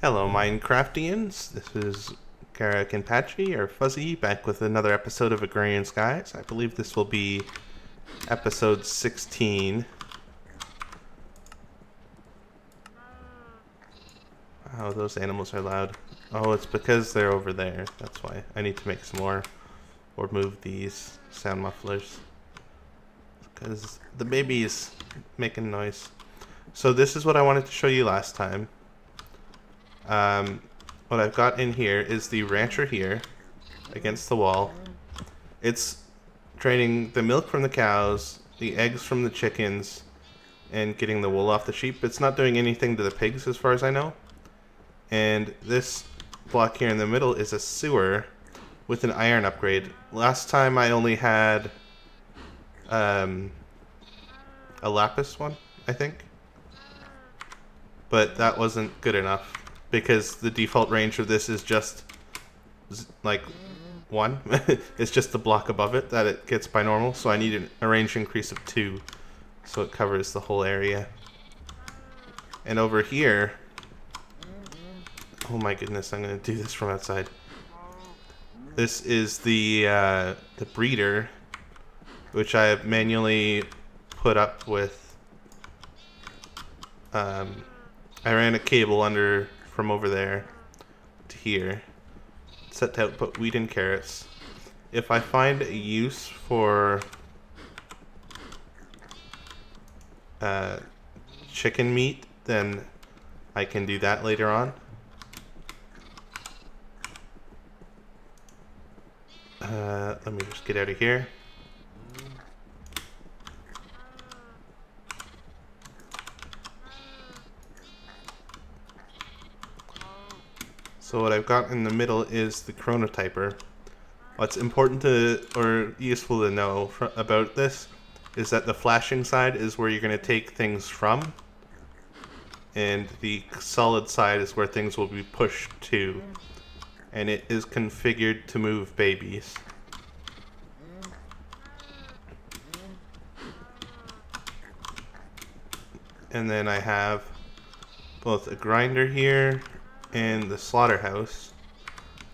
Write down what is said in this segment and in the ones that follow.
Hello, Minecraftians. This is Garrick and Patchy, or Fuzzy, back with another episode of Agrarian Skies. I believe this will be episode 16. Oh, those animals are loud. Oh, it's because they're over there. That's why. I need to make some more, or move these sound mufflers. Because the baby's making noise. So this is what I wanted to show you last time. What I've got in here is the rancher here against the wall. It's draining the milk from the cows, the eggs from the chickens, and getting the wool off the sheep. It's not doing anything to the pigs as far as I know. And this block here in the middle is a sewer with an iron upgrade. Last time I only had a lapis one, I think. But that wasn't good enough because the default range of this is just like 1. It's just the block above it that it gets by normal, so I need a range increase of 2 so it covers the whole area. And over here, oh my goodness, I'm going to do this from outside. This is the breeder, which I have manually put up with. I ran a cable under from over there to here, set to output wheat and carrots. If I find a use for chicken meat, then I can do that later on. Let me just get out of here. So what I've got in the middle is the chronotyper. What's important to, or useful to know about this, is that the flashing side is where you're going to take things from, and the solid side is where things will be pushed to, and it is configured to move babies. And then I have both a grinder here and the slaughterhouse.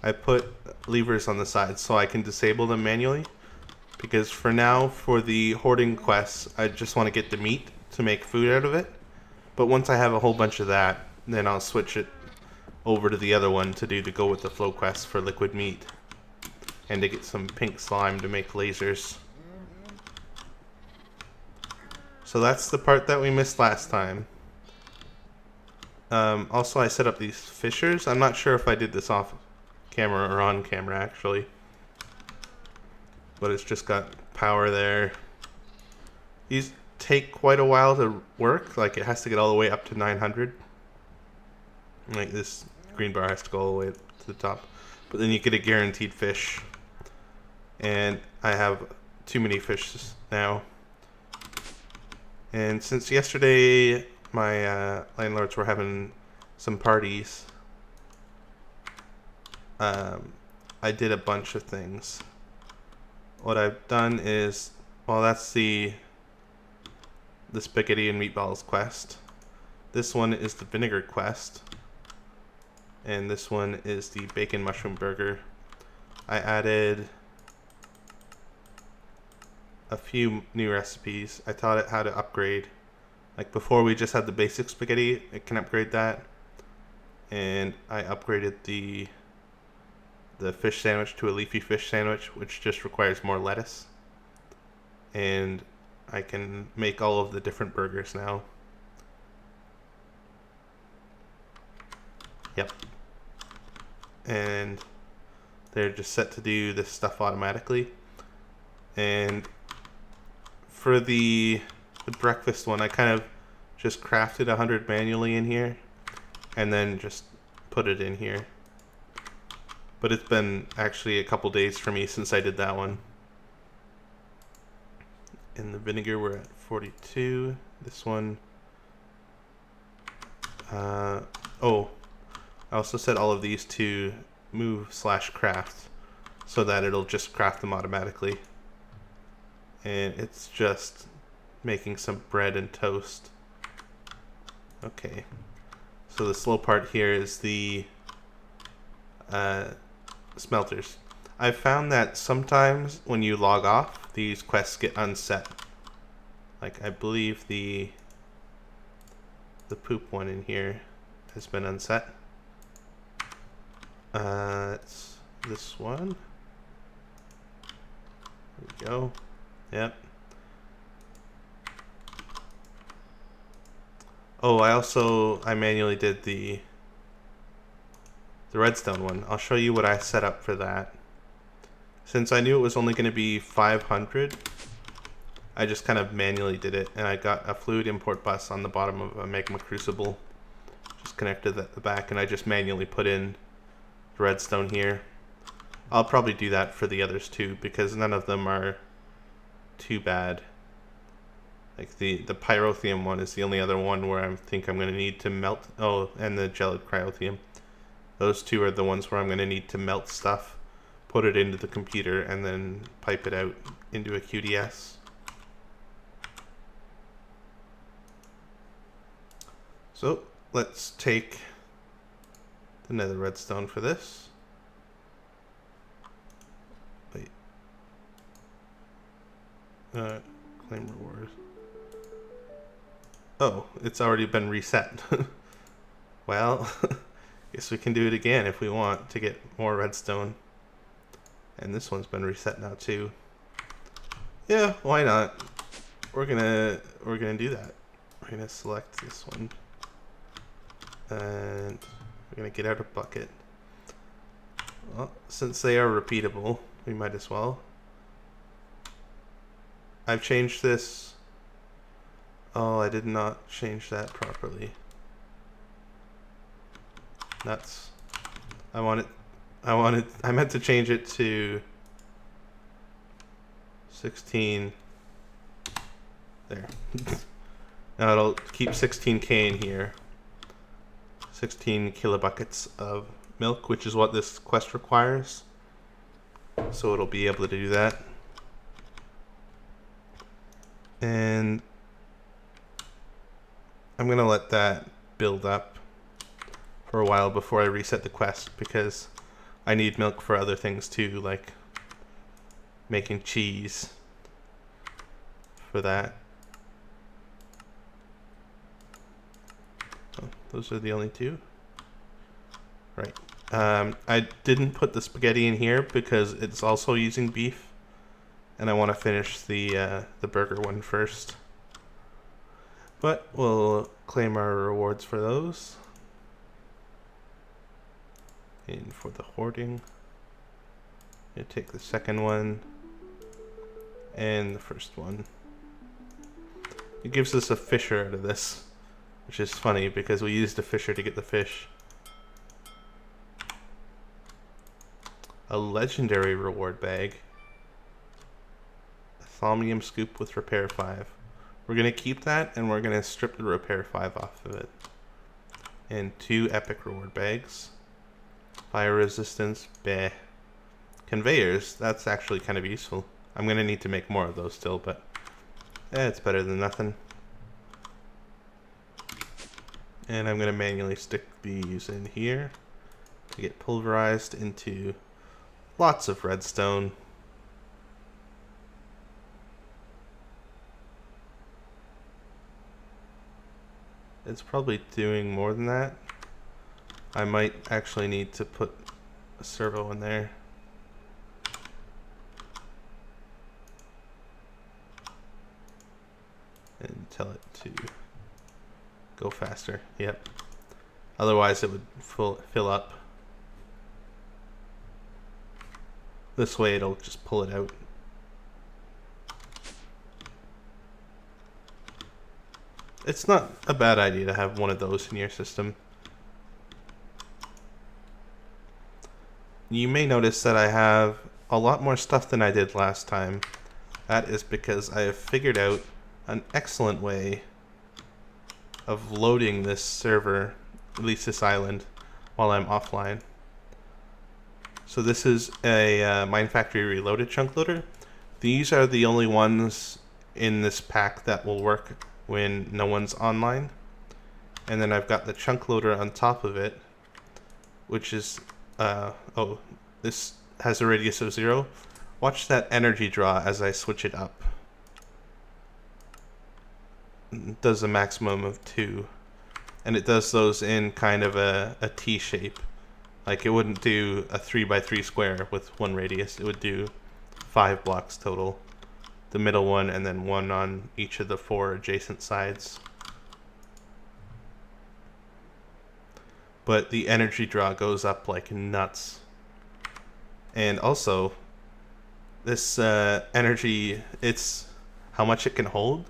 I put levers on the side so I can disable them manually, because for now, for the hoarding quests, I just want to get the meat to make food out of it. But once I have a whole bunch of that, then I'll switch it over to the other one to do the go with the flow quest for liquid meat, and to get some pink slime to make lasers. So that's the part that we missed last time. Also, I set up these fishers. I'm not sure if I did this off camera or on camera, actually. But it's just got power there. These take quite a while to work. Like, it has to get all the way up to 900. Like, this green bar has to go all the way to the top. But then you get a guaranteed fish. And I have too many fish now. And since yesterday my landlords were having some parties, I did a bunch of things. What I've done is, well, that's the spaghetti and meatballs quest. This one is the vinegar quest. And this one is the bacon mushroom burger. I added a few new recipes. I taught it how to upgrade. Like, before we just had the basic spaghetti, it can upgrade that. And I upgraded the fish sandwich to a leafy fish sandwich, which just requires more lettuce. And I can make all of the different burgers now. Yep. And they're just set to do this stuff automatically. And for the breakfast one, I kind of just crafted 100 manually in here and then just put it in here. But it's been actually a couple days for me since I did that one. In the vinegar, we're at 42. This one, oh, I also set all of these to move/craft so that it'll just craft them automatically. And it's just making some bread and toast. Okay, So the slow part here is the smelters. I've found that sometimes when you log off, these quests get unset. Like I believe the poop one in here has been unset. It's this one. There we go. Yep. Oh, I manually did the redstone one. I'll show you what I set up for that. Since I knew it was only going to be 500, I just kind of manually did it, and I got a fluid import bus on the bottom of a magma crucible, just connected at the back, and I just manually put in the redstone here. I'll probably do that for the others too, because none of them are too bad. Like the pyrotheum one is the only other one where I think I'm going to need to melt. Oh, and the gelid cryotheum. Those two are the ones where I'm going to need to melt stuff, put it into the computer, and then pipe it out into a QDS. So let's take the nether redstone for this. Wait. Claim reward. Oh, it's already been reset. Well, guess we can do it again if we want to get more redstone. And this one's been reset now too. Yeah, why not? We're gonna do that. We're gonna select this one. And we're gonna get out a bucket. Well, since they are repeatable, we might as well. I've changed this. Oh, I did not change that properly. Nuts. I meant to change it to 16. There. Now it'll keep 16k in here. 16 kilobuckets of milk, which is what this quest requires. So it'll be able to do that. And I'm going to let that build up for a while before I reset the quest, because I need milk for other things too, like making cheese for that. Oh, those are the only two. Right. I didn't put the spaghetti in here because it's also using beef, and I want to finish the burger one first. But we'll claim our rewards for those. And for the hoarding, you take the second one and the first one. It gives us a fisher out of this, which is funny because we used a fisher to get the fish. A legendary reward bag. A thaumium scoop with repair 5. We're going to keep that, and we're going to strip the repair 5 off of it. And 2 epic reward bags. Fire resistance, bleh. Conveyors, that's actually kind of useful. I'm going to need to make more of those still, but it's better than nothing. And I'm going to manually stick these in here to get pulverized into lots of redstone. It's probably doing more than that. I might actually need to put a servo in there. And tell it to go faster. Yep. Otherwise it would fill up. This way it'll just pull it out. It's not a bad idea to have one of those in your system. You may notice that I have a lot more stuff than I did last time. That is because I have figured out an excellent way of loading this server, at least this island, while I'm offline. So this is a Mine Factory Reloaded chunk loader. These are the only ones in this pack that will work when no one's online. And then I've got the chunk loader on top of it, which is, oh, this has a radius of 0. Watch that energy draw as I switch it up. It does a maximum of 2. And it does those in kind of a T shape. Like it wouldn't do a 3x3 square with 1 radius. It would do 5 blocks total. The middle one and then 1 on each of the 4 adjacent sides. But the energy draw goes up like nuts. And also, this energy, it's how much it can hold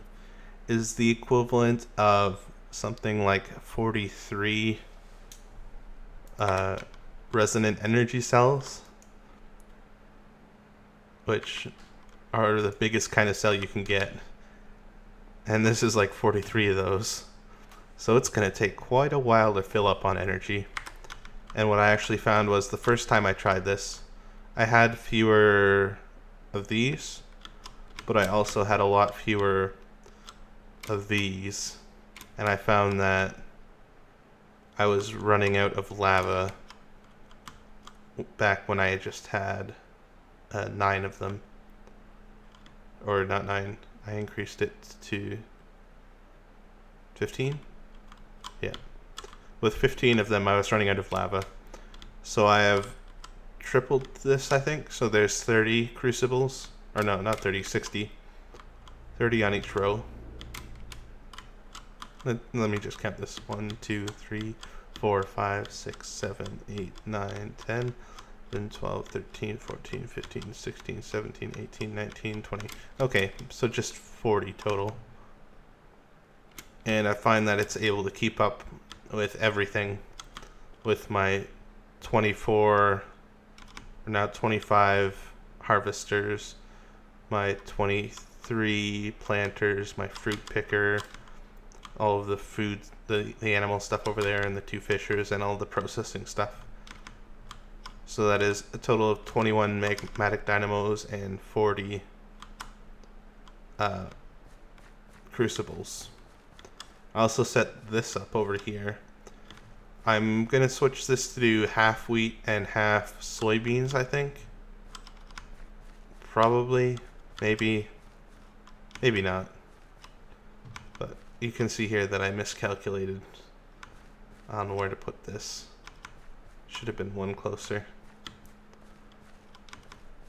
is the equivalent of something like 43 resonant energy cells, which are the biggest kind of cell you can get. And this is like 43 of those. So it's going to take quite a while to fill up on energy. And what I actually found was the first time I tried this, I had fewer of these, but I also had a lot fewer of these. And I found that I was running out of lava back when I just had 9 of them. Or not 9, I increased it to 15? Yeah. With 15 of them, I was running out of lava. So I have tripled this, I think. So there's 30 crucibles. Or no, not 30, 60. 30 on each row. Let me just count this. 1, 2, 3, 4, 5, 6, 7, 8, 9, 10, 11, 12, 13, 14, 15, 16, 17, 18, 19, 20. Okay, so just 40 total. And I find that it's able to keep up with everything with my 24, or now 25 harvesters, my 23 planters, my fruit picker, all of the food, the animal stuff over there, and the 2 fishers, and all the processing stuff. So that is a total of 21 magmatic dynamos and 40 crucibles. I also set this up over here. I'm going to switch this to do half wheat and half soybeans, I think. Probably. Maybe. Maybe not. But you can see here that I miscalculated on where to put this. Should have been one closer.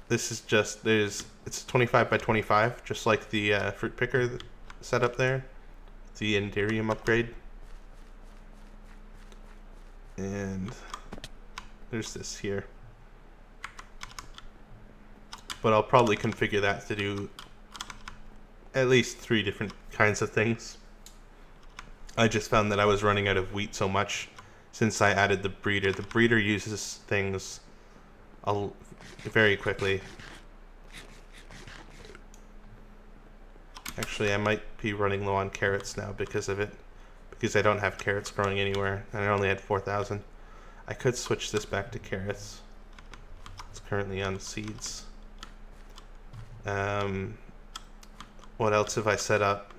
This is just, it's 25 by 25, just like the fruit picker setup there. The Enderium upgrade. And there's this here. But I'll probably configure that to do at least 3 different kinds of things. I just found that I was running out of wheat so much since I added the breeder. The breeder uses things very quickly. Actually, I might be running low on carrots now because of it. Because I don't have carrots growing anywhere, and I only had 4,000. I could switch this back to carrots. It's currently on seeds. What else have I set up?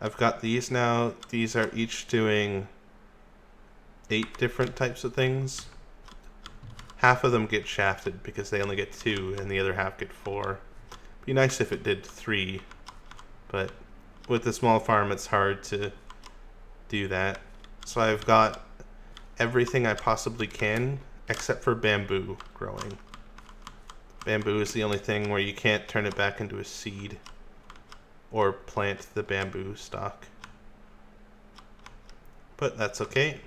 I've got these now. These are each doing 8 different types of things. Half of them get shafted because they only get 2, and the other half get 4. Be nice if it did 3, but with the small farm, it's hard to do that. So I've got everything I possibly can except for bamboo growing. Bamboo is the only thing where you can't turn it back into a seed or plant the bamboo stalk. But that's okay.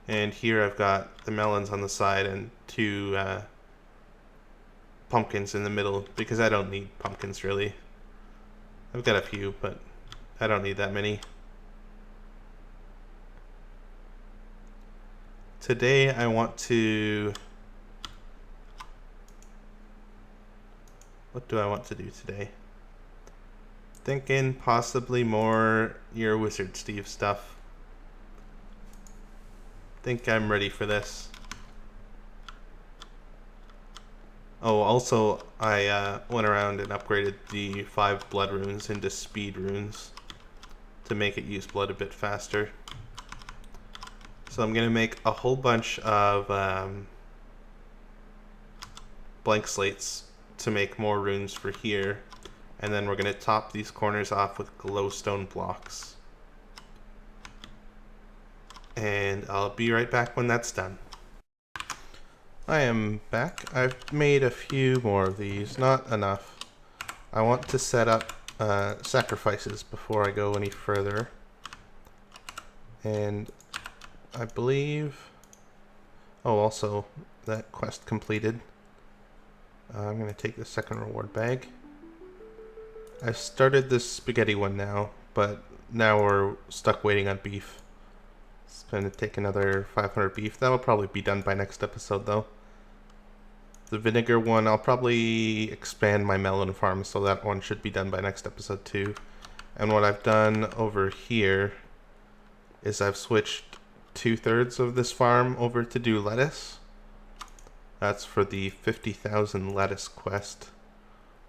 And here I've got the melons on the side and 2 pumpkins in the middle because I don't need pumpkins really. I've got a few, but I don't need that many. Today I want to... What do I want to do today? Thinking possibly more your Wizard Steve stuff. Think I'm ready for this. Oh, also I went around and upgraded the 5 blood runes into speed runes to make it use blood a bit faster. So I'm going to make a whole bunch of blank slates to make more runes for here. And then we're going to top these corners off with glowstone blocks. And I'll be right back when that's done. I am back. I've made a few more of these, not enough. I want to set up sacrifices before I go any further. And I believe... Oh, also, that quest completed. I'm going to take the second reward bag. I've started this spaghetti one now, but now we're stuck waiting on beef. It's going to take another 500 beef. That'll probably be done by next episode, though. The vinegar one, I'll probably expand my melon farm, so that one should be done by next episode, too. And what I've done over here is I've switched 2/3 of this farm over to do lettuce. That's for the 50,000 lettuce quest.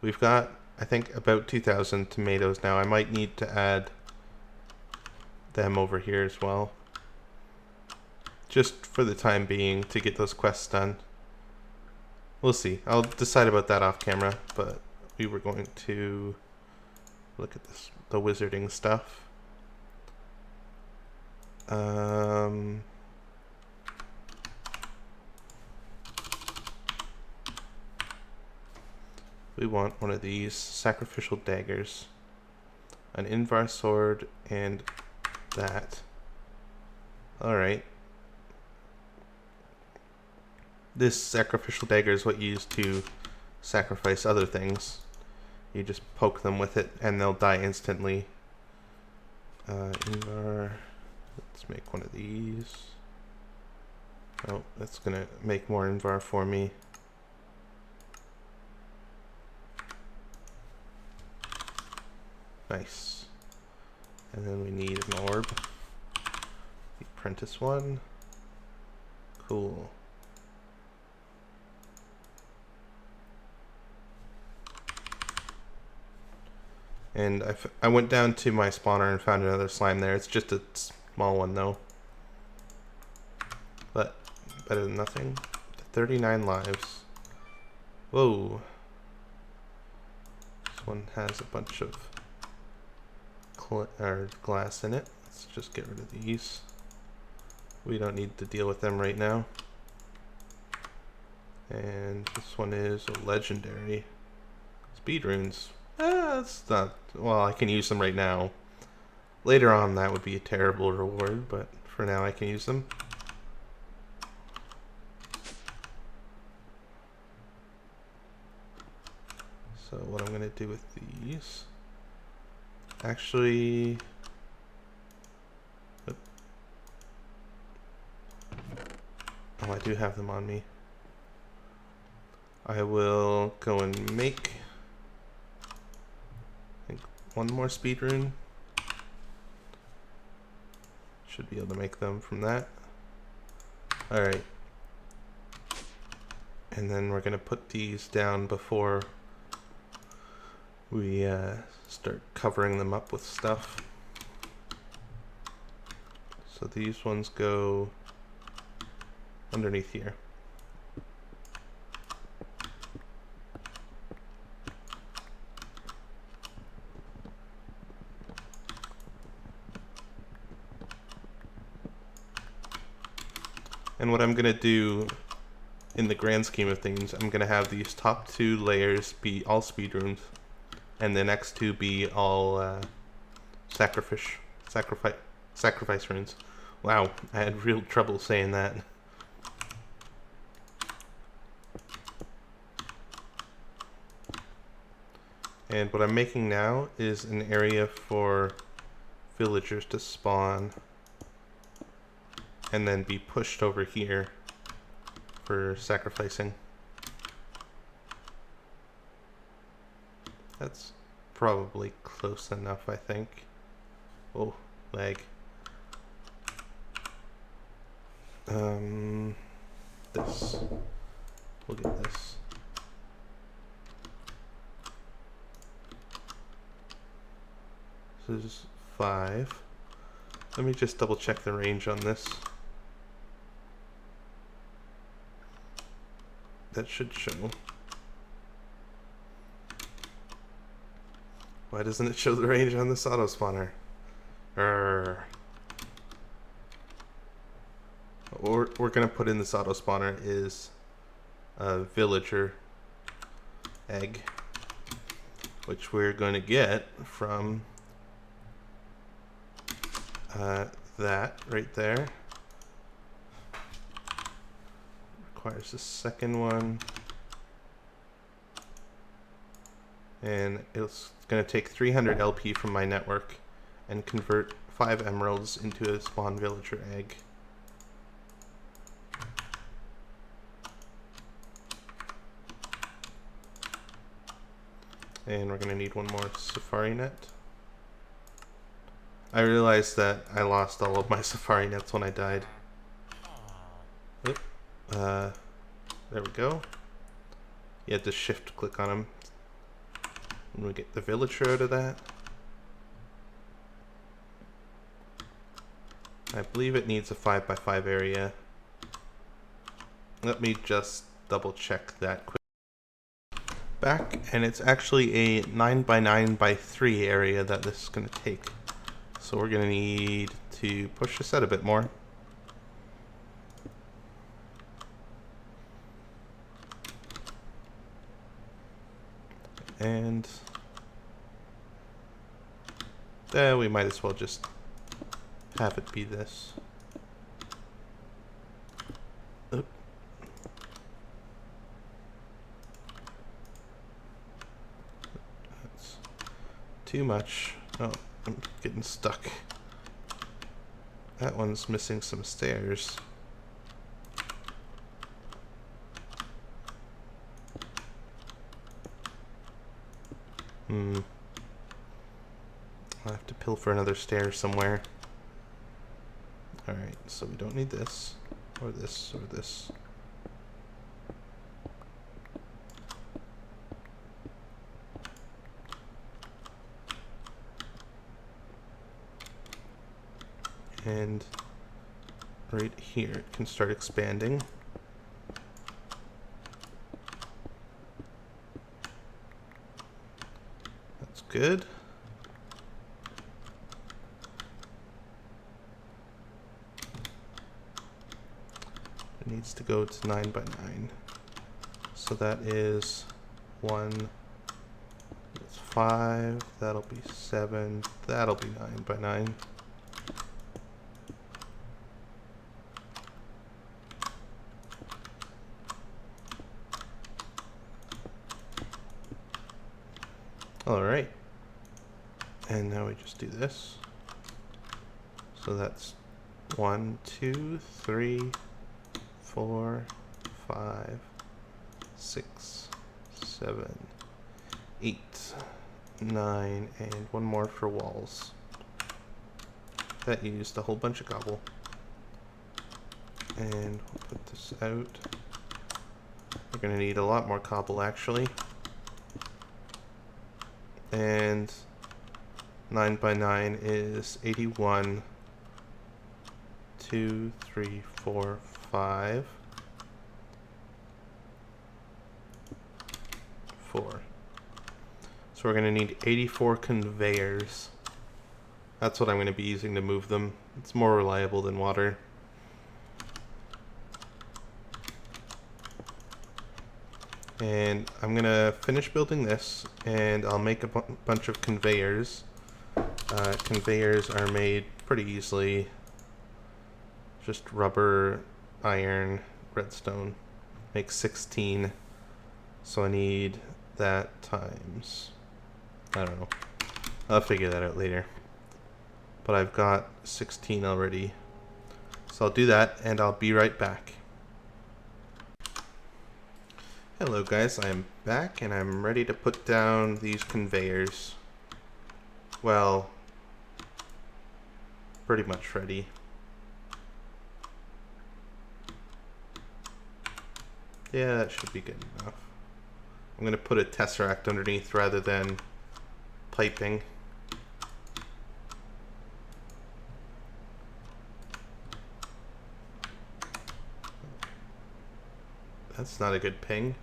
We've got, I think, about 2,000 tomatoes now. I might need to add them over here as well, just for the time being, to get those quests done. We'll see. I'll decide about that off camera, but we were going to look at this, the wizarding stuff. We want one of these sacrificial daggers, an Invar sword, and that. Alright. This sacrificial dagger is what you use to sacrifice other things. You just poke them with it and they'll die instantly. Invar. Let's make one of these. Oh, that's gonna make more Invar for me. Nice. And then we need an orb. The apprentice one. Cool. And I went down to my spawner and found another slime there. It's just a small one though. But better than nothing. 39 lives. Whoa. This one has a bunch of glass in it. Let's just get rid of these. We don't need to deal with them right now. And this one is a legendary. Speed runes. That's not... Well, I can use them right now. Later on, that would be a terrible reward, but for now, I can use them. So what I'm going to do with these... Actually... Oh, I do have them on me. I will go and make... one more speed rune. Should be able to make them from that. Alright. And then we're going to put these down before we start covering them up with stuff. So these ones go underneath here. And what I'm going to do in the grand scheme of things, I'm going to have these top two layers be all speed runes, and the next two be all sacrifice runes. Wow, I had real trouble saying that. And what I'm making now is an area for villagers to spawn and then be pushed over here for sacrificing. That's probably close enough, I think. Oh, lag. This. We'll get this. This is 5. Let me just double check the range on this. that should show. Why doesn't it show the range on this auto spawner? What we're gonna put in this auto spawner is a villager egg, which we're going to get from that right there. Requires a second one, and it's going to take 300 LP from my network and convert 5 emeralds into a spawn villager egg. And we're going to need one more safari net. I realized that I lost all of my safari nets when I died. Oop. There we go. You had to shift click on them. And we get the villager out of that. I believe it needs a 5x5 area. Let me just double check that quick. Back, and it's actually a 9x9x3 area that this is going to take. So we're going to need to push this out a bit more. And then we might as well just have it be this. Oop. That's too much. Oh, I'm getting stuck. That one's missing some stairs. I'll have to pilfer another stair somewhere. Alright, so we don't need this, or this, or this. And right here it can start expanding. That's good. It needs to go to 9x9. So that is 1, that's 5, that'll be 7, that'll be 9x9. Alright, and now we just do this. So that's 1, 2, 3, 4, 5, 6, 7, 8, 9, and one more for walls. That used a whole bunch of cobble. And we'll put this out. We're going to need a lot more cobble actually. And 9x9 is 81, 2, 3, 4, 5, 4. So we're going to need 84 conveyors. That's what I'm going to be using to move them. It's more reliable than water. And I'm going to finish building this, and I'll make a bunch of conveyors. Conveyors are made pretty easily. Just rubber, iron, redstone. Make 16. So I need that times, I don't know. I'll figure that out later. But I've got 16 already. So I'll do that, and I'll be right back. Hello guys, I am back and I'm ready to put down these conveyors. Well, pretty much ready. Yeah, that should be good enough. I'm gonna put a tesseract underneath rather than piping. That's not a good ping.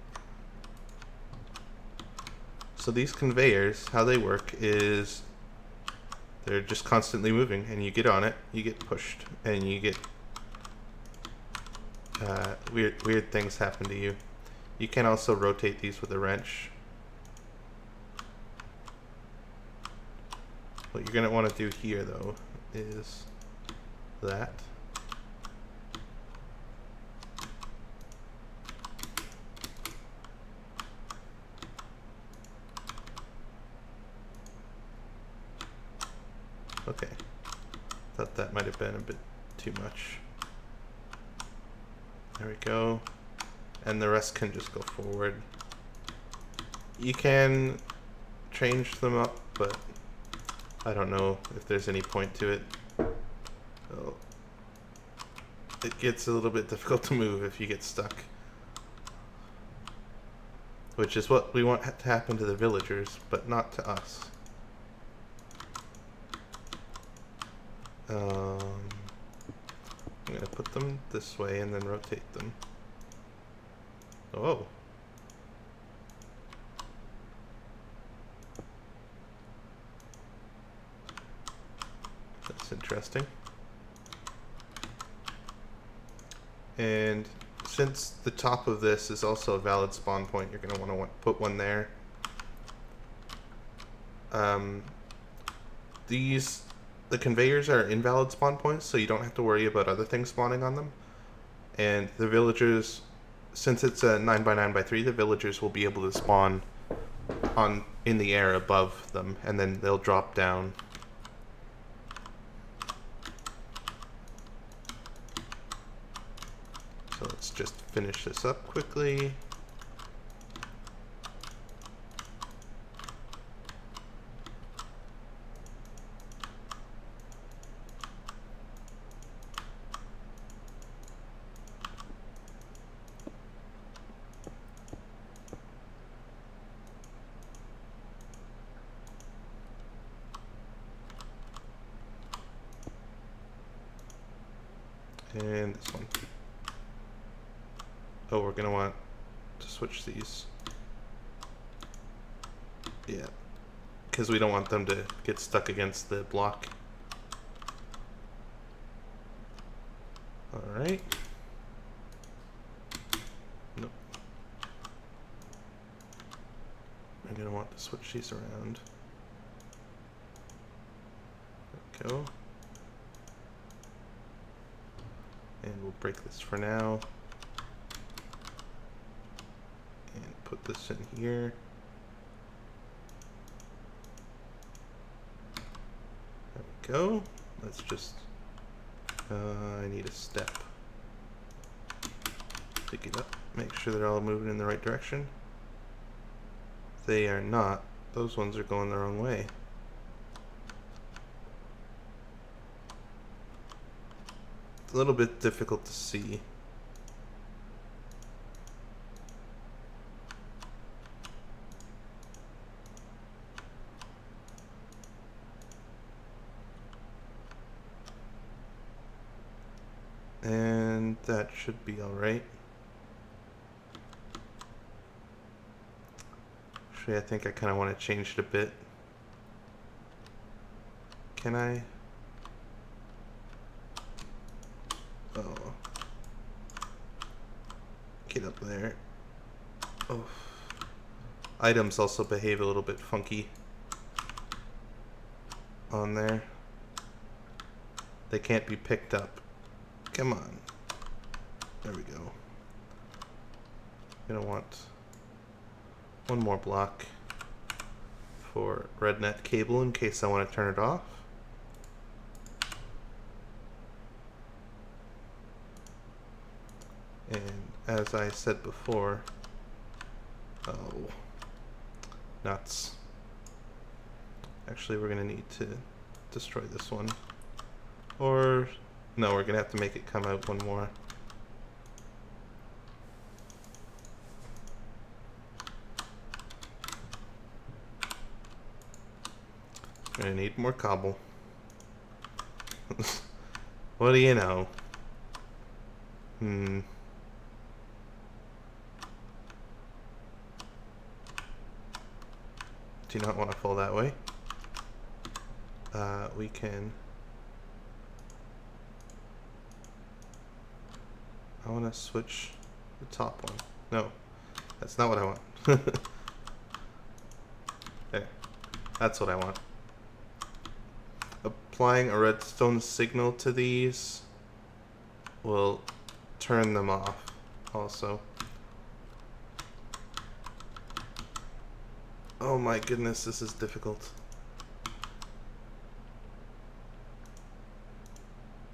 So these conveyors, how they work is they're just constantly moving, and you get on it, you get pushed, and you get weird things happen to you. You can also rotate these with a wrench. What you're going to want to do here, though, is that. Okay. Thought that might have been a bit too much. There we go. And the rest can just go forward. You can change them up, but I don't know if there's any point to it. So it gets a little bit difficult to move if you get stuck. Which is what we want to happen to the villagers, but not to us. I'm going to put them this way and then rotate them. Oh. That's interesting. And since the top of this is also a valid spawn point, you're going to want to put one there. The conveyors are invalid spawn points, so you don't have to worry about other things spawning on them. And the villagers, since it's a 9x9x3, the villagers will be able to spawn in the air above them, and then they'll drop down. So let's just finish this up quickly. And this one. Oh, we're going to want to switch these. Yeah. Because we don't want them to get stuck against the block. Alright. Nope. We're going to want to switch these around. There we go. And we'll break this for now. And put this in here. There we go. Let's just, I need a step. Pick it up, make sure they're all moving in the right direction. If they are not, those ones are going the wrong way. A little bit difficult to see. And that should be all right. Actually, I think I kind of want to change it a bit. Can I? Oh. Get up there. Oh. Items also behave a little bit funky on there. They can't be picked up. Come on. There we go. Gonna want one more block for red net cable in case I want to turn it off. And as I said before, oh, nuts. Actually, we're gonna need to destroy this one. Or, no, we're gonna have to make it come out one more. Gonna need more cobble. What do you know? do not want to fall that way. We can... I want to switch the top one. No, that's not what I want. There, that's what I want. Applying a redstone signal to these will turn them off also. Oh my goodness, this is difficult.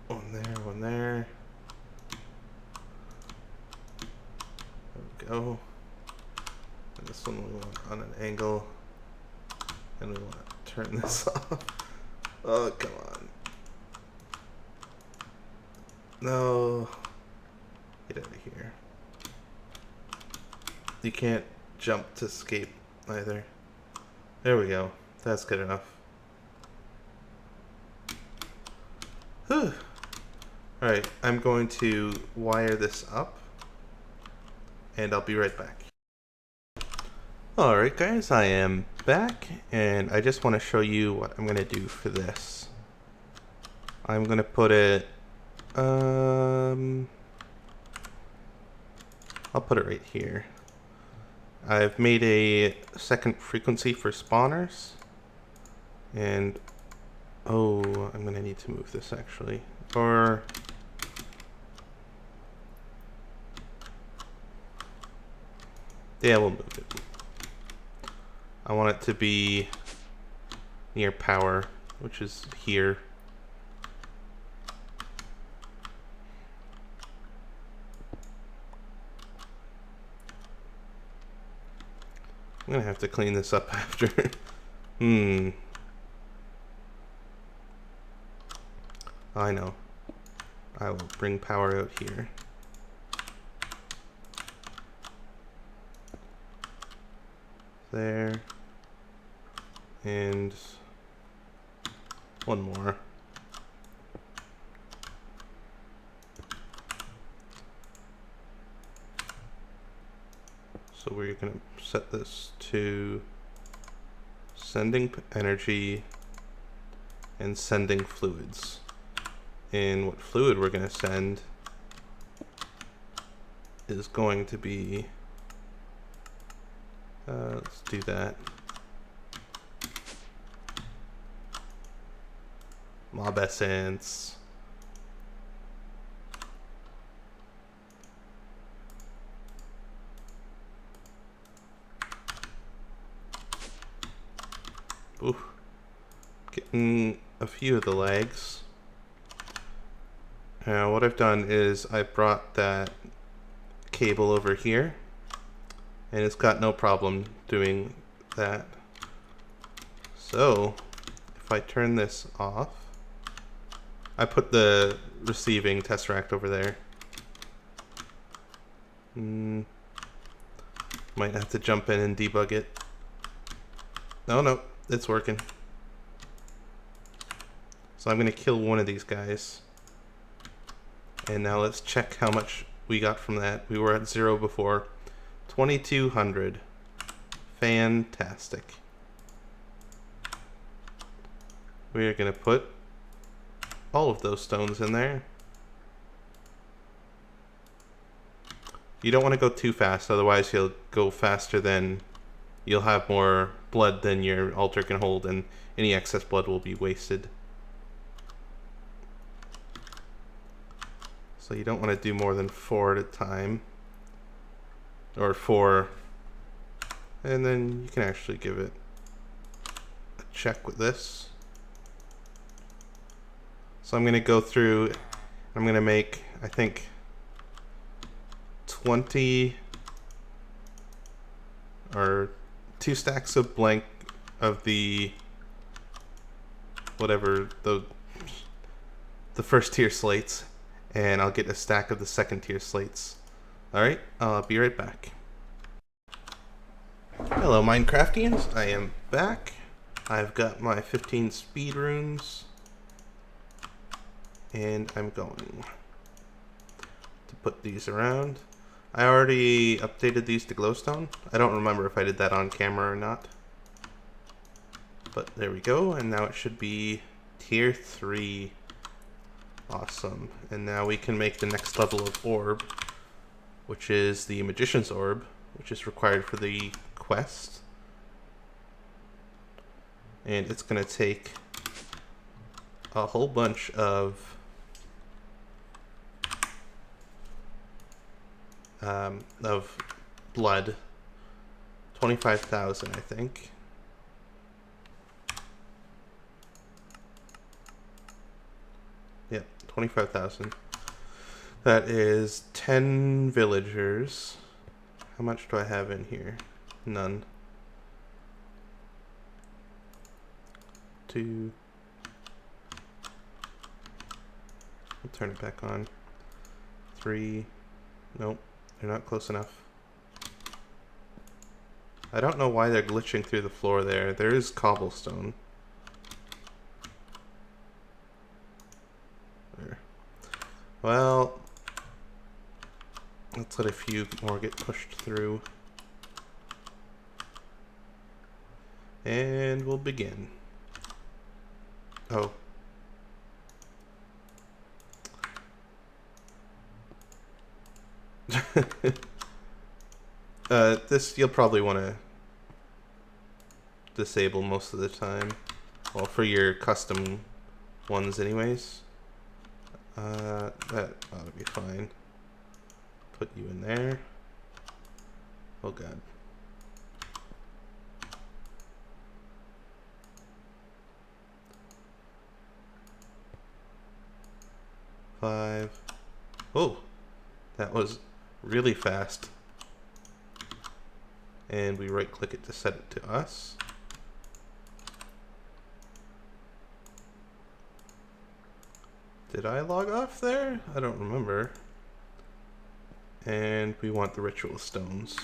One there, one there. There we go. And this one we want on an angle. And we want to turn this off. Oh, come on. No. Get out of here. You can't jump to escape either. There we go. That's good enough. Whew. Alright, I'm going to wire this up. And I'll be right back. Alright guys, I am back. And I just want to show you what I'm going to do for this. I'm going to put it... I'll put it right here. I've made a second frequency for spawners. And, oh, I'm gonna need to move this actually. Or, yeah, we'll move it. I want it to be near power, which is here. I'm gonna have to clean this up after. I know. I will bring power out here. There. And one more. So we're going to set this to sending energy and sending fluids. And what fluid we're going to send is going to be, let's do that. Mob essence. Ooh, getting a few of the legs. Now what I've done is I brought that cable over here and it's got no problem doing that. So if I turn this off, I put the receiving tesseract over there. Might have to jump in and debug it. No, it's working. So I'm gonna kill one of these guys. And now let's check how much we got from that. We were at 0 before. 2200. Fantastic. We are gonna put all of those stones in there. You don't want to go too fast, otherwise you'll go faster than you'll have more blood than your altar can hold, and any excess blood will be wasted. So you don't want to do more than 4 at a time, or 4, and then you can actually give it a check with this. So I'm going to go through, I'm going to make, I think, 20 or 2 stacks of blank of the whatever the first tier slates, and I'll get a stack of the second tier slates. Alright, I'll be right back. Hello Minecraftians, I am back. I've got my 15 speed runes, and I'm going to put these around. I already updated these to glowstone. I don't remember if I did that on camera or not. But there we go, and now it should be tier 3. Awesome. And now we can make the next level of orb, which is the Magician's Orb, which is required for the quest. And it's going to take a whole bunch of blood. 25,000, I think. Yep, 25,000. That is 10 villagers. How much do I have in here? None. 2. I'll turn it back on. 3. Nope, they're not close enough. I don't know why they're glitching through the floor there. There is cobblestone. There. Well, let's let a few more get pushed through. And we'll begin. Oh. This you'll probably want to disable most of the time. Well, for your custom ones anyways. That ought to be fine. Put you in there. Oh god. Five. Oh, that was really fast. And we right click it to set it to us. Did I log off there? I don't remember. And we want the ritual stones.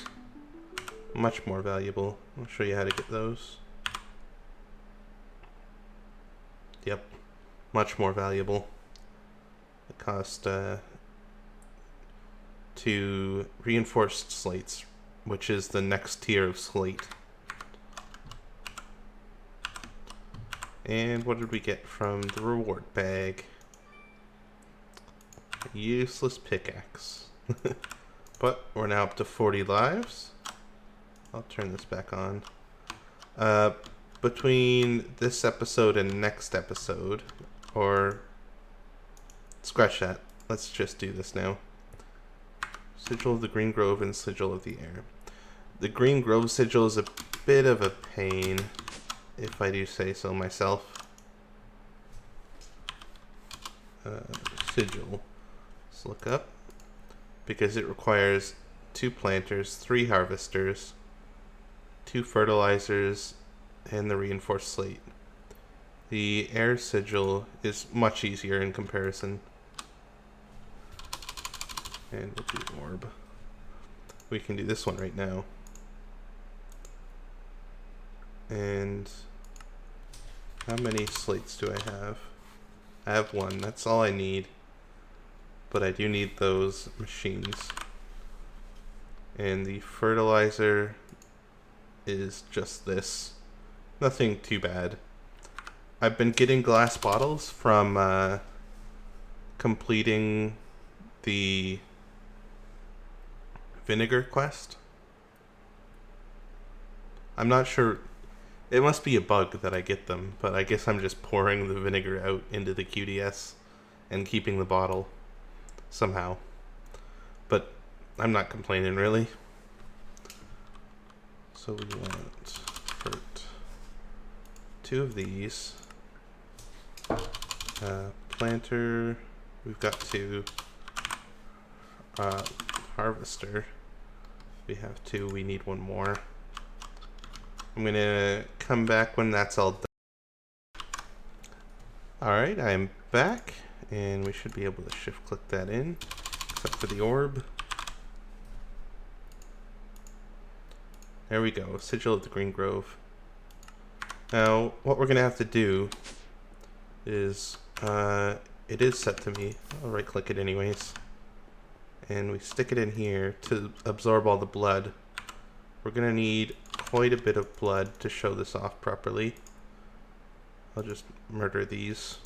Much more valuable. I'll show you how to get those. Yep, much more valuable. It cost 2 reinforced slates, which is the next tier of slate. And what did we get from the reward bag? A useless pickaxe. But we're now up to 40 lives. I'll turn this back on. Between this episode and next episode, or scratch that. Let's just do this now. Sigil of the Green Grove and Sigil of the Air. The Green Grove sigil is a bit of a pain, if I do say so myself. Sigil. Let's look up. Because it requires 2 planters, 3 harvesters, 2 fertilizers, and the reinforced slate. The air sigil is much easier in comparison. And we'll do orb. We can do this one right now. And how many slates do I have? I have 1. That's all I need. But I do need those machines. And the fertilizer is just this. Nothing too bad. I've been getting glass bottles from completing the vinegar quest. I'm not sure. It must be a bug that I get them, but I guess I'm just pouring the vinegar out into the QDS and keeping the bottle somehow. But I'm not complaining really. So we want 2 of these. Planter, we've got 2. Harvester, we have 2, we need 1 more. I'm gonna come back when that's all done. Alright, I'm back, and we should be able to shift click that in, except for the orb. There we go, Sigil of the Green Grove. Now, what we're gonna have to do is, it is set to me. I'll right click it anyways. And we stick it in here to absorb all the blood. We're gonna need quite a bit of blood to show this off properly. I'll just murder these.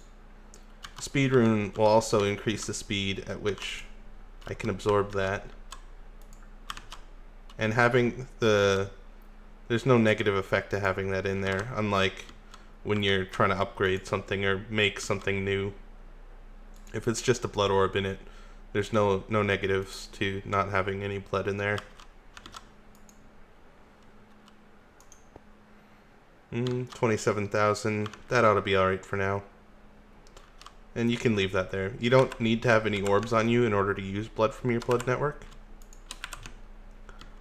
Speed rune will also increase the speed at which I can absorb that. And having there's no negative effect to having that in there, unlike when you're trying to upgrade something or make something new. If it's just a blood orb in it, there's no negatives to not having any blood in there. 27,000. That ought to be alright for now. And you can leave that there. You don't need to have any orbs on you in order to use blood from your blood network.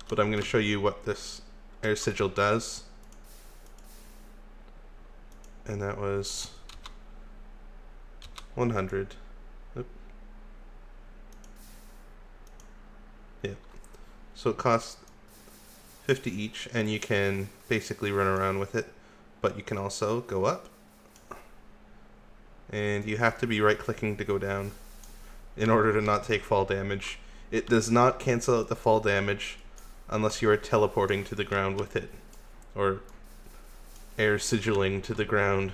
But I'm going to show you what this air sigil does. And that was 100. Oop. Yeah. So it costs 50 each, and you can basically run around with it. But you can also go up. And you have to be right-clicking to go down in order to not take fall damage. It does not cancel out the fall damage unless you are teleporting to the ground with it, or air sigilling to the ground.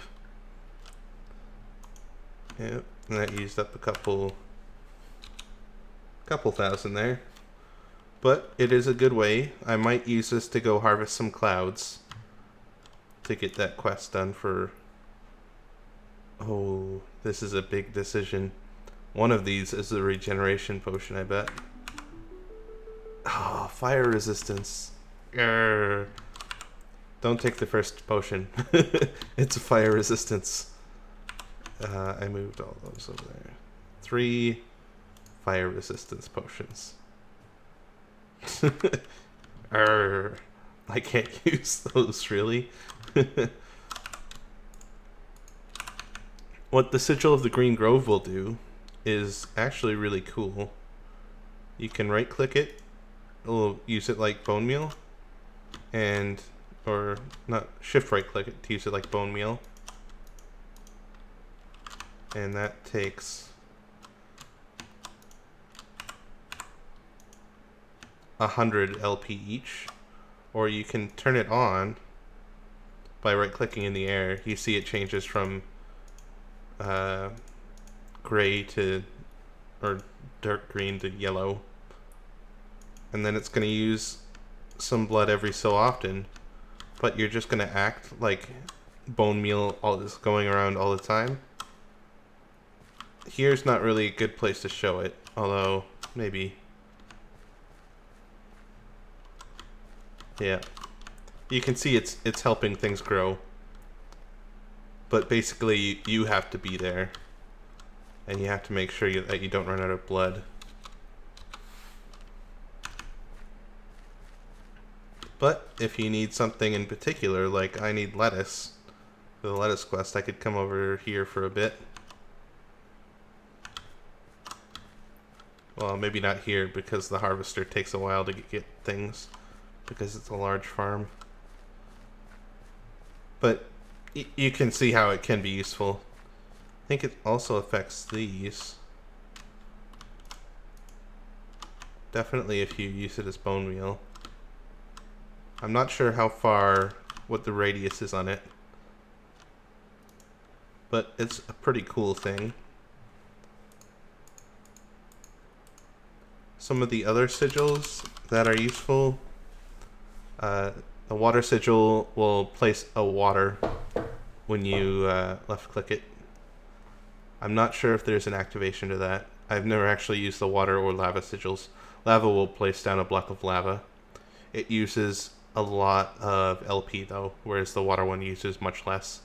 Yep, and that used up a couple thousand there. But it is a good way. I might use this to go harvest some clouds to get that quest done for... Oh, this is a big decision. One of these is the regeneration potion, I bet. Oh, fire resistance. Grr. Don't take the first potion. It's a fire resistance. I moved all those over there. 3 fire resistance potions. I can't use those, really. What the Sigil of the Green Grove will do is actually really cool. You can right-click it. It'll use it like bone meal. Or not, shift right-click it to use it like bone meal. And that takes 100 LP each. Or you can turn it on by right-clicking in the air. You see it changes from gray to, or dark green to yellow. And then it's going to use some blood every so often, but you're just going to act like bone meal is going around all the time. Here's not really a good place to show it, although maybe. Yeah, you can see it's helping things grow, but basically you have to be there, and you have to make sure that you don't run out of blood. But if you need something in particular, like I need lettuce for the lettuce quest, I could come over here for a bit. Well, maybe not here, because the harvester takes a while to get things, because it's a large farm. But you can see how it can be useful. I think it also affects these. Definitely if you use it as bone meal. I'm not sure what the radius is on it, but it's a pretty cool thing. Some of the other sigils that are useful, the water sigil will place a water when you left click it. I'm not sure if there's an activation to that. I've never actually used the water or lava sigils. Lava will place down a block of lava. It uses a lot of LP though, whereas the water one uses much less.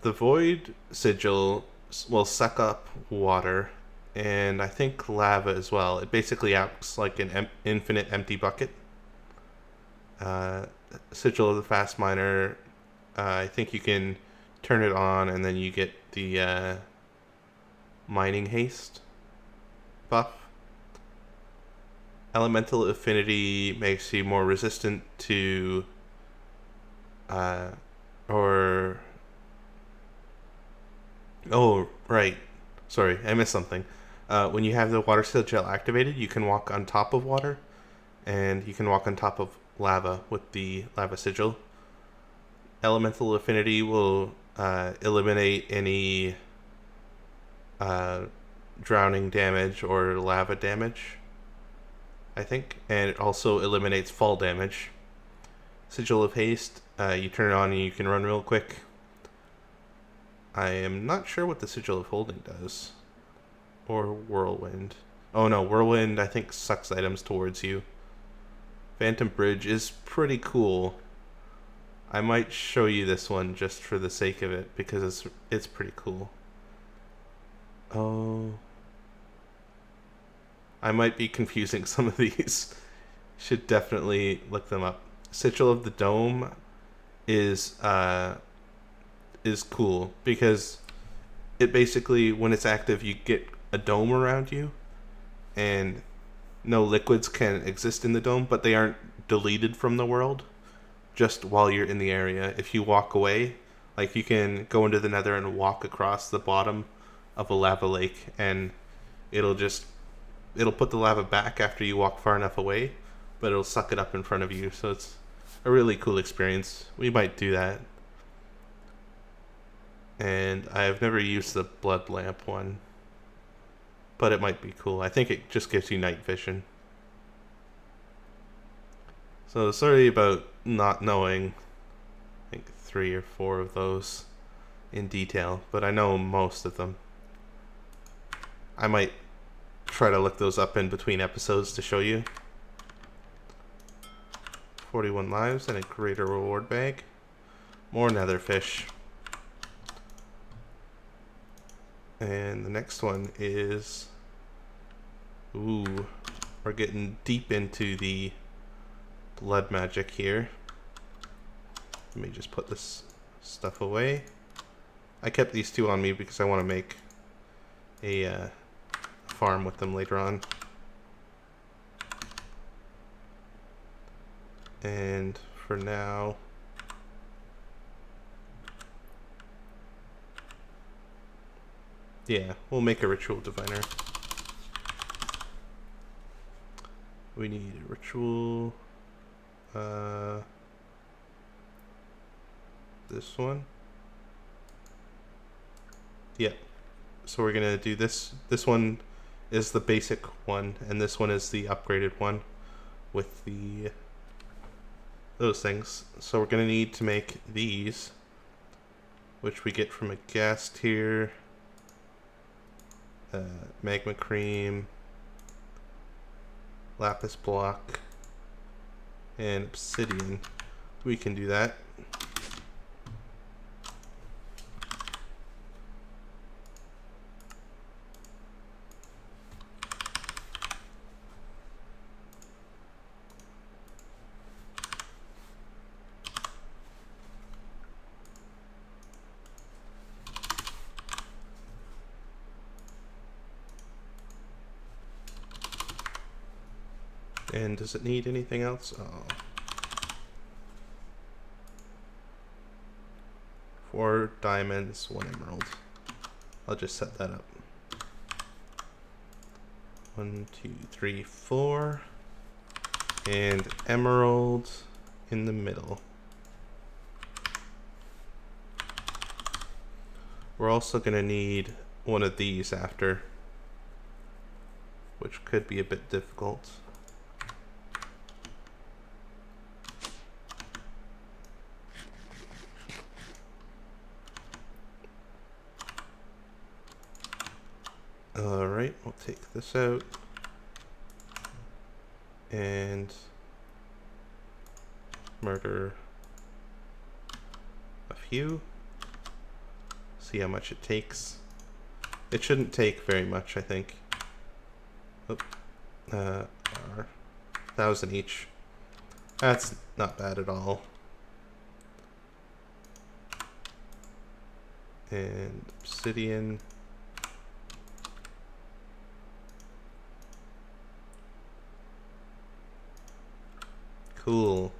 The void sigil will suck up water, and I think lava as well. It basically acts like an infinite empty bucket. Sigil of the Fast Miner, I think you can turn it on and then you get the mining haste buff. Elemental Affinity makes you more resistant to oh, right. Sorry, I missed something. When you have the water sigil activated, you can walk on top of water, and you can walk on top of lava with the lava sigil. Elemental Affinity will eliminate any uh, drowning damage or lava damage, I think, and it also eliminates fall damage. Sigil of Haste, you turn it on and you can run real quick. I am not sure what the Sigil of Holding does. Or Whirlwind. Oh no, Whirlwind I think sucks items towards you. Phantom Bridge is pretty cool. I might show you this one just for the sake of it because it's pretty cool. Oh, I might be confusing some of these. Should definitely look them up. Sigil of the Dome is cool because it basically, when it's active, you get a dome around you, and no liquids can exist in the dome, but they aren't deleted from the world just while you're in the area. If you walk away, like you can go into the nether and walk across the bottom of a lava lake, and it'll put the lava back after you walk far enough away, but it'll suck it up in front of you. So it's a really cool experience. We might do that. And I've never used the blood lamp one, but it might be cool. I think it just gives you night vision. So sorry about not knowing, I think 3 or 4 of those in detail, but I know most of them. I might try to look those up in between episodes to show you. 41 lives and a greater reward bag. More netherfish. And the next one is... Ooh, we're getting deep into the blood magic here. Let me just put this stuff away. I kept these 2 on me because I want to make a farm with them later on. And for now, yeah, we'll make a ritual diviner. We need a ritual. This one. Yeah. So we're gonna do this. This one is the basic one, and this one is the upgraded one with those things. So we're gonna need to make these, which we get from a gas tier, magma cream, lapis block, and obsidian. We can do that. And does it need anything else? Oh. 4 diamonds, 1 emerald. I'll just set that up. 1, 2, 3, 4. And emerald in the middle. We're also going to need one of these after, which could be a bit difficult. Alright, we'll take this out and murder a few. See how much it takes. It shouldn't take very much, I think. Oop. 1,000 each. That's not bad at all. And obsidian. Cool.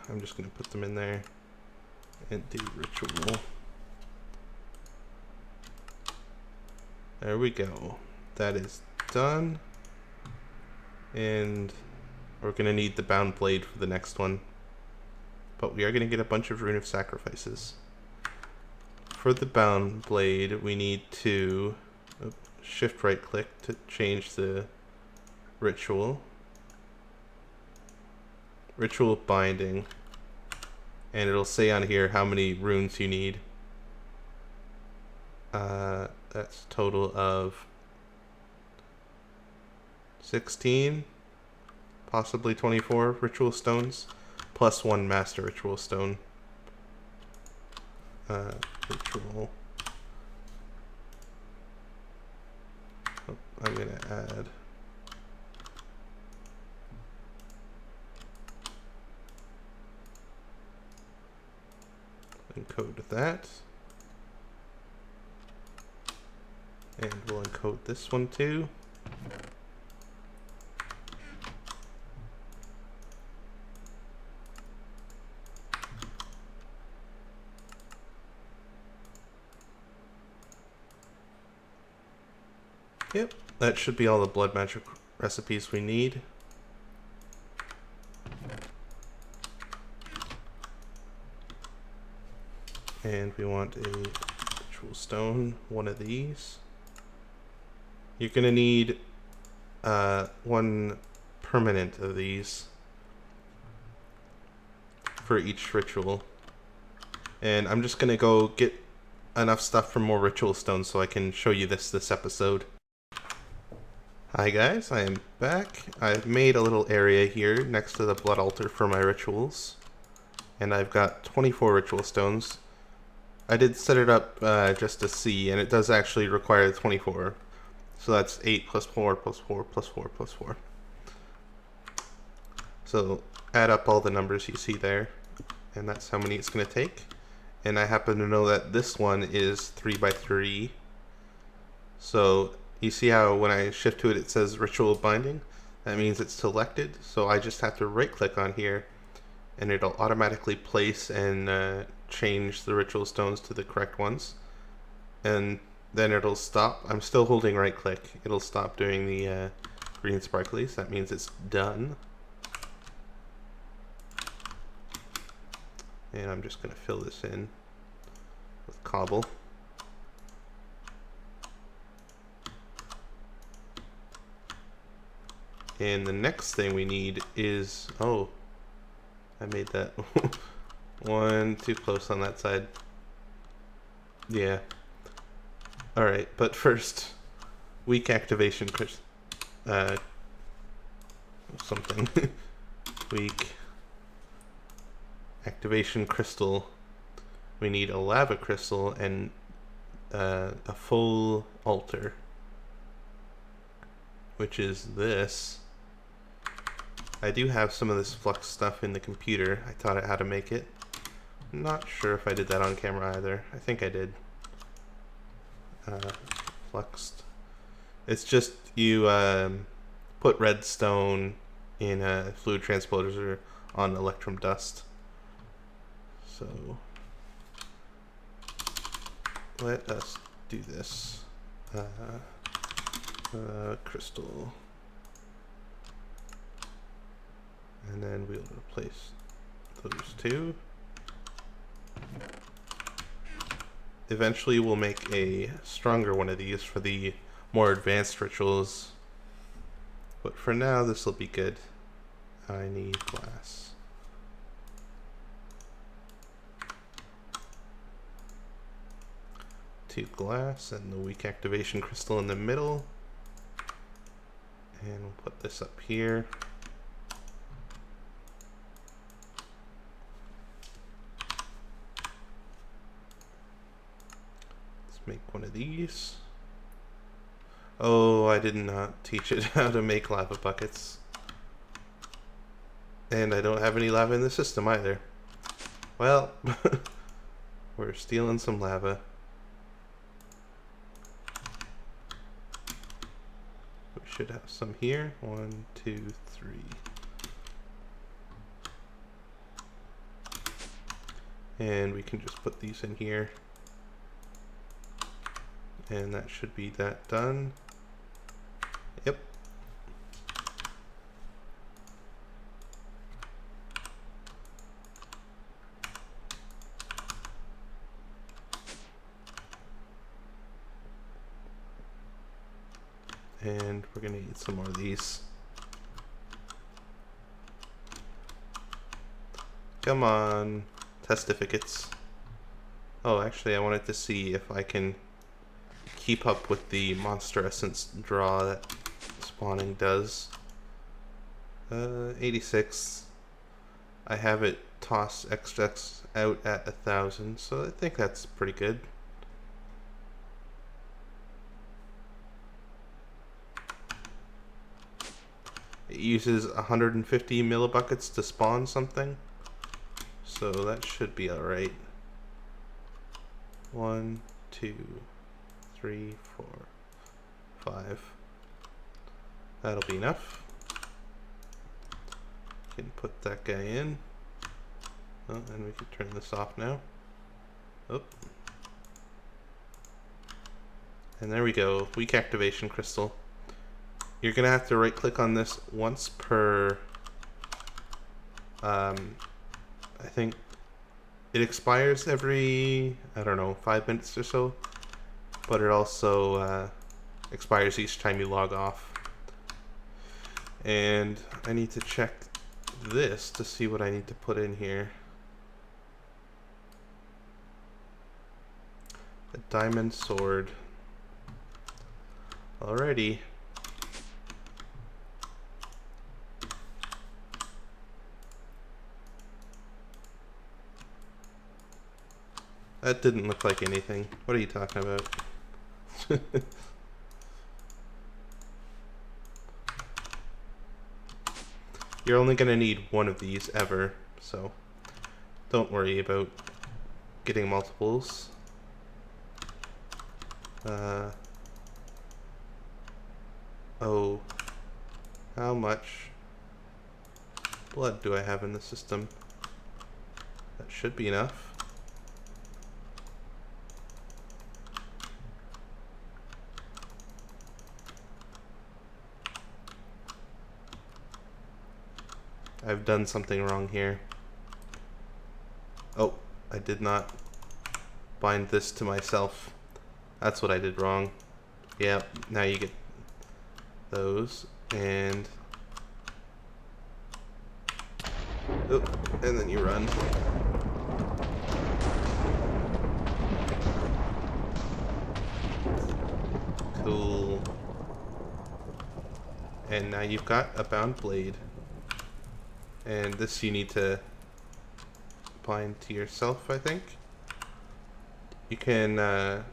I'm just going to put them in there and do ritual. There we go. That is done. And we're going to need the bound blade for the next one. But we are going to get a bunch of Rune of Sacrifices. For the bound blade, we need to shift right click to change the ritual. Ritual binding. And it'll say on here how many runes you need. That's a total of 16, possibly 24 ritual stones, plus 1 master ritual stone. Ritual. Oh, I'm going to add encode that. And we'll encode this one too. Yep, that should be all the blood magic recipes we need. And we want a ritual stone, one of these. You're going to need one permanent of these for each ritual. And I'm just going to go get enough stuff for more ritual stones so I can show you this episode. Hi guys, I am back. I've made a little area here next to the blood altar for my rituals. And I've got 24 ritual stones. I did set it up just to see, and it does actually require 24. So that's 8 plus 4 plus 4 plus 4 plus 4. So add up all the numbers you see there, and that's how many it's going to take. And I happen to know that this one is 3 by 3. So you see how when I shift to it, it says ritual binding? That means it's selected. So I just have to right click on here, and it'll automatically place and change the ritual stones to the correct ones. And then it'll stop. I'm still holding right click. It'll stop doing the green sparklies. That means it's done. And I'm just going to fill this in with cobble. And the next thing we need is, oh, I made that one too close on that side. Yeah. Alright, but first, weak activation, something. Weak activation crystal. We need a lava crystal and a full altar, which is this. I do have some of this flux stuff in the computer. I taught it how to make it. I'm not sure if I did that on camera either. I think I did. Fluxed. It's just you put redstone in fluid transporters on electrum dust. So let us do this. Crystal. And then we'll replace those two. Eventually we'll make a stronger one of these for the more advanced rituals. But for now, this will be good. I need glass. Two glass and the weak activation crystal in the middle. And we'll put this up here. Make one of these. Oh, I did not teach it how to make lava buckets. And I don't have any lava in the system either. Well, we're stealing some lava. We should have some here. 1, 2, 3. And we can just put these in here. And that should be that done. Yep. And we're gonna eat some more of these. Come on, testificates. Oh, actually, I wanted to see if I can keep up with the monster essence draw that spawning does. 86. I have it toss XX out at 1,000, so I think that's pretty good. It uses 150 millibuckets to spawn something, so that should be alright. 1, 2, 3, 4, 5. That'll be enough. Can put that guy in. Oh, and we can turn this off now. Oh. And there we go. Weak activation crystal. You're gonna have to right click on this once per I think it expires every, I don't know, 5 minutes or so, but it also expires each time you log off. And I need to check this to see what I need to put in here. A diamond sword. Alrighty. That didn't look like anything. What are you talking about? You're only going to need one of these ever, so don't worry about getting multiples. Oh, how much blood do I have in the system? That should be enough. I've done something wrong here. Oh, I did not bind this to myself. That's what I did wrong. Yeah, now you get those, and oh, and then you run. Cool. And now you've got a bound blade. And this you need to bind to yourself, I think. You can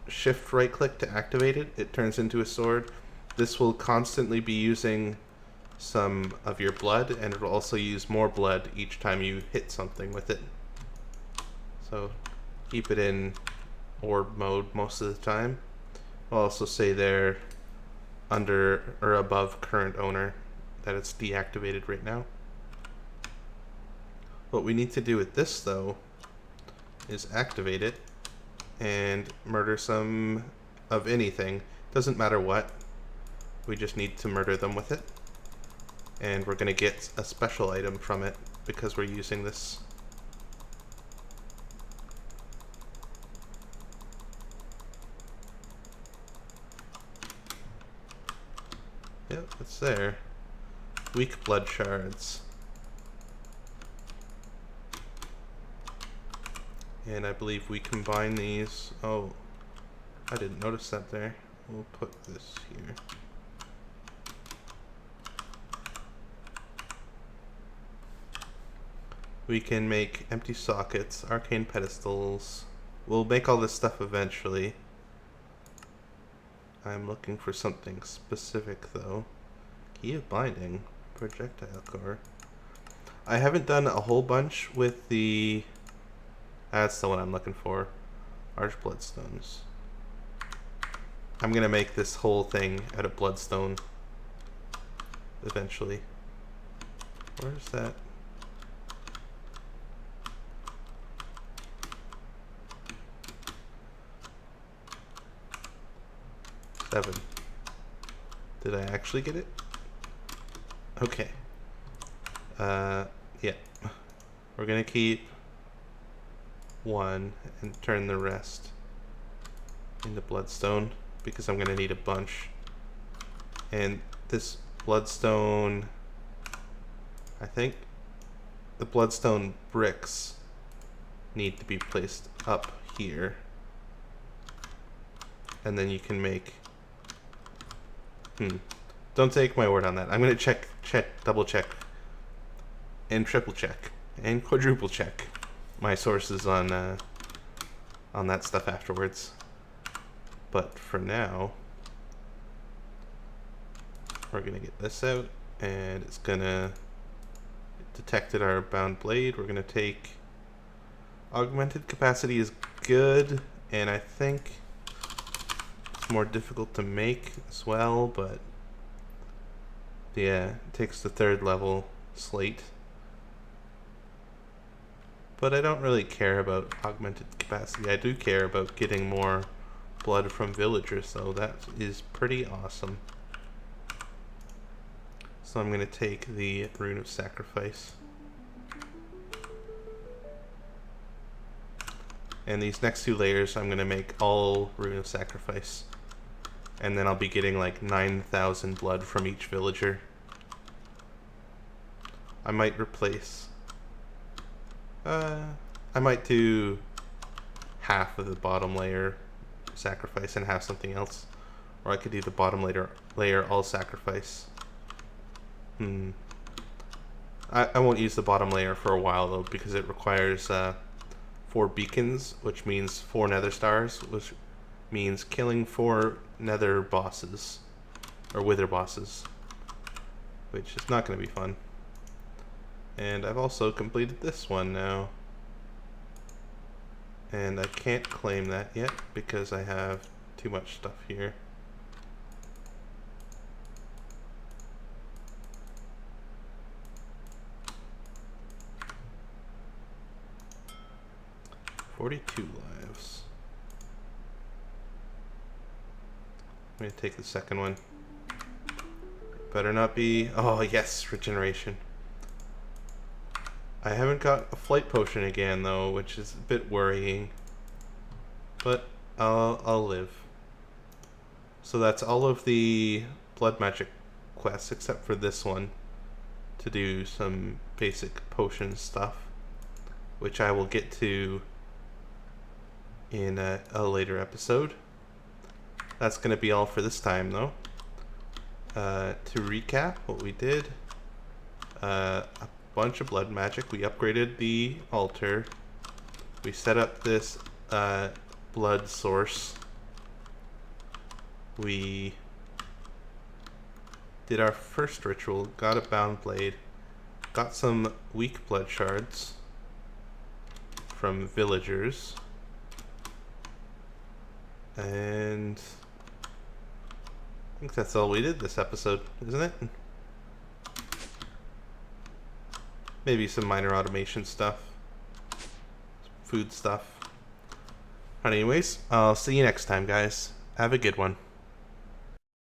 shift right click to activate it. It turns into a sword. This will constantly be using some of your blood, and it will also use more blood each time you hit something with it. So keep it in orb mode most of the time. I'll also say there under or above current owner that it's deactivated right now. What we need to do with this, though, is activate it and murder some of anything. Doesn't matter what. We just need to murder them with it. And we're going to get a special item from it because we're using this. Yep, it's there. Weak blood shards. And I believe we combine these. Oh, I didn't notice that there. We'll put this here. We can make empty sockets, arcane pedestals. We'll make all this stuff eventually. I'm looking for something specific though. Key of binding, projectile core. I haven't done a whole bunch with the... That's the one I'm looking for. Arch bloodstones. I'm gonna make this whole thing out of bloodstone eventually. Where's that? 7. Did I actually get it? Okay. Yeah. We're gonna keep 1 and turn the rest into bloodstone because I'm gonna need a bunch. And this bloodstone, I think the bloodstone bricks need to be placed up here. And then you can make, don't take my word on that. I'm gonna check, double check, and triple check, and quadruple check my sources on that stuff afterwards. But for now, we're gonna get this out, and it's gonna detected our bound blade. We're gonna take augmented capacity is good, and I think it's more difficult to make as well, but yeah, it takes the 3rd level slate. But I don't really care about augmented capacity. I do care about getting more blood from villagers, though. That is pretty awesome. So I'm going to take the Rune of Sacrifice. And these next 2 layers, I'm going to make all Rune of Sacrifice. And then I'll be getting like 9,000 blood from each villager. I might replace... I might do half of the bottom layer sacrifice and have something else. Or I could do the bottom layer all sacrifice. I won't use the bottom layer for a while though, because it requires 4 beacons, which means 4 nether stars, which means killing 4 nether bosses, or wither bosses, which is not going to be fun. And I've also completed this one now. And I can't claim that yet because I have too much stuff here. $42 lives. I'm gonna take the second one. Better not be... Oh yes, regeneration. I haven't got a flight potion again though, which is a bit worrying. But I'll live. So that's all of the blood magic quests except for this one to do some basic potion stuff, which I will get to in a later episode. That's going to be all for this time though. To recap what we did, a bunch of blood magic. We upgraded the altar. We set up this blood source. We did our first ritual, got a bound blade, got some weak blood shards from villagers, and I think that's all we did this episode, isn't it? Maybe some minor automation stuff, food stuff. Anyways, I'll see you next time, guys. Have a good one.